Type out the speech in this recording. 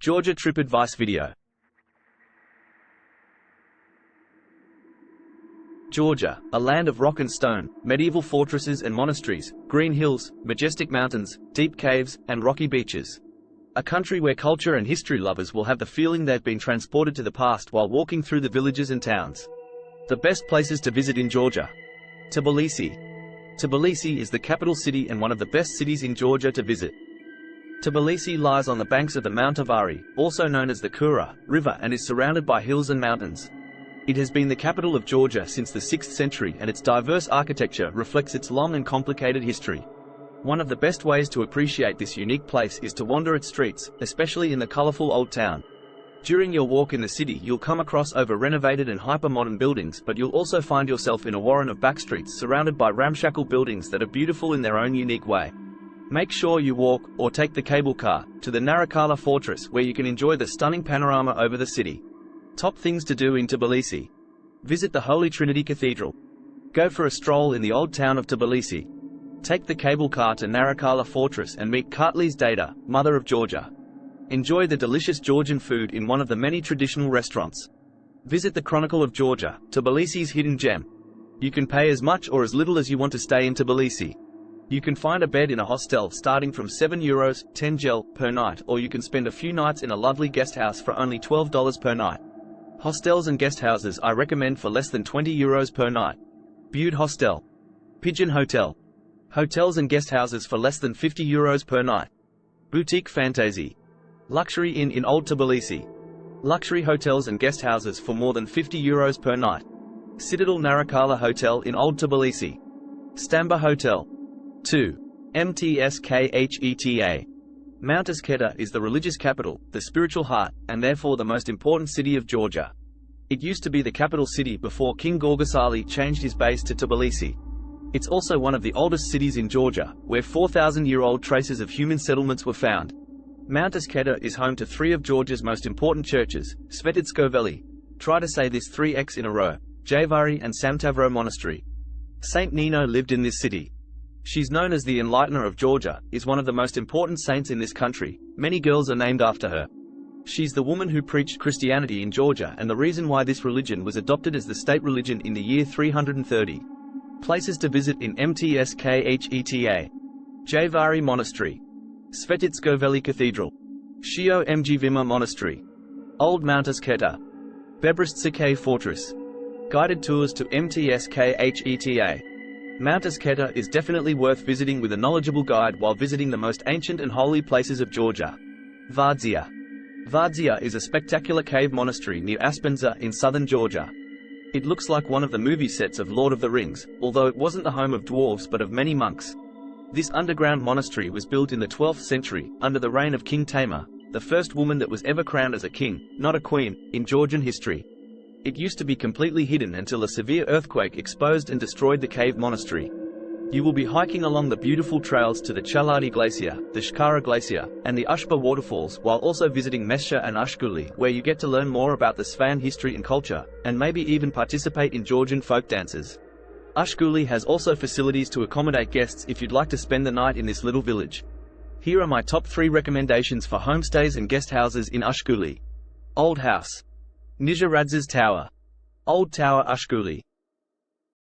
Georgia Trip Advice Video. Georgia, a land of rock and stone, medieval fortresses and monasteries, green hills, majestic mountains, deep caves, and rocky beaches. A country where culture and history lovers will have the feeling they've been transported to the past while walking through the villages and towns. The best places to visit in Georgia. Tbilisi. Tbilisi is the capital city and one of the best cities in Georgia to visit. Tbilisi lies on the banks of the Mtkvari, also known as the Kura, River, and is surrounded by hills and mountains. It has been the capital of Georgia since the 6th century, and its diverse architecture reflects its long and complicated history. One of the best ways to appreciate this unique place is to wander its streets, especially in the colorful old town. During your walk in the city, you'll come across over-renovated and hyper-modern buildings, but you'll also find yourself in a warren of backstreets surrounded by ramshackle buildings that are beautiful in their own unique way. Make sure you walk, or take the cable car, to the Narikala Fortress, where you can enjoy the stunning panorama over the city. Top things to do in Tbilisi. Visit the Holy Trinity Cathedral. Go for a stroll in the old town of Tbilisi. Take the cable car to Narikala Fortress and meet Kartli's Data, Mother of Georgia. Enjoy the delicious Georgian food in one of the many traditional restaurants. Visit the Chronicle of Georgia, Tbilisi's hidden gem. You can pay as much or as little as you want to stay in Tbilisi. You can find a bed in a hostel starting from €7, 10 gel, per night, or you can spend a few nights in a lovely guest house for only $12 per night. Hostels and guest houses I recommend for less than €20 per night. Bude Hostel. Pigeon Hotel. Hotels and guest houses for less than €50 per night. Boutique Fantasy. Luxury Inn in Old Tbilisi. Luxury hotels and guest houses for more than €50 per night. Citadel Narikala Hotel in Old Tbilisi. Stamba Hotel. 2. Mtskheta. Mtskheta is the religious capital, the spiritual heart, and therefore the most important city of Georgia. It used to be the capital city before King Gorgasali changed his base to Tbilisi. It's also one of the oldest cities in Georgia, where 4,000-year-old traces of human settlements were found. Mtskheta is home to 3 of Georgia's most important churches: Mtskheta-Mtianeti, try to say this 3x in a row, Mtkvari and Samtavro Monastery. Saint Nino lived in this city. She's known as the Enlightener of Georgia, is one of the most important saints in this country. Many girls are named after her. She's the woman who preached Christianity in Georgia and the reason why this religion was adopted as the state religion in the year 330. Places to visit in Mtskheta. Mtkvari Monastery. Svetitsko Cathedral. Shio Mgvima Monastery. Old Mtskheta. Bebristsikhe Fortress. Guided tours to Mtskheta. Mtskheta is definitely worth visiting with a knowledgeable guide while visiting the most ancient and holy places of Georgia. Vardzia. Vardzia is a spectacular cave monastery near Aspenza in southern Georgia. It looks like one of the movie sets of Lord of the Rings, although it wasn't the home of dwarves but of many monks. This underground monastery was built in the 12th century, under the reign of King Tamar, the first woman that was ever crowned as a king, not a queen, in Georgian history. It used to be completely hidden until a severe earthquake exposed and destroyed the cave monastery. You will be hiking along the beautiful trails to the Chaladi Glacier, the Shkara Glacier, and the Ushba waterfalls, while also visiting Mtskheta and Ushugli, where you get to learn more about the Svan history and culture, and maybe even participate in Georgian folk dances. Ushugli has also facilities to accommodate guests if you'd like to spend the night in this little village. Here are my top 3 recommendations for homestays and guest houses in Ushugli. Old House. Nizha Radz's Tower. Old Tower Ushugli.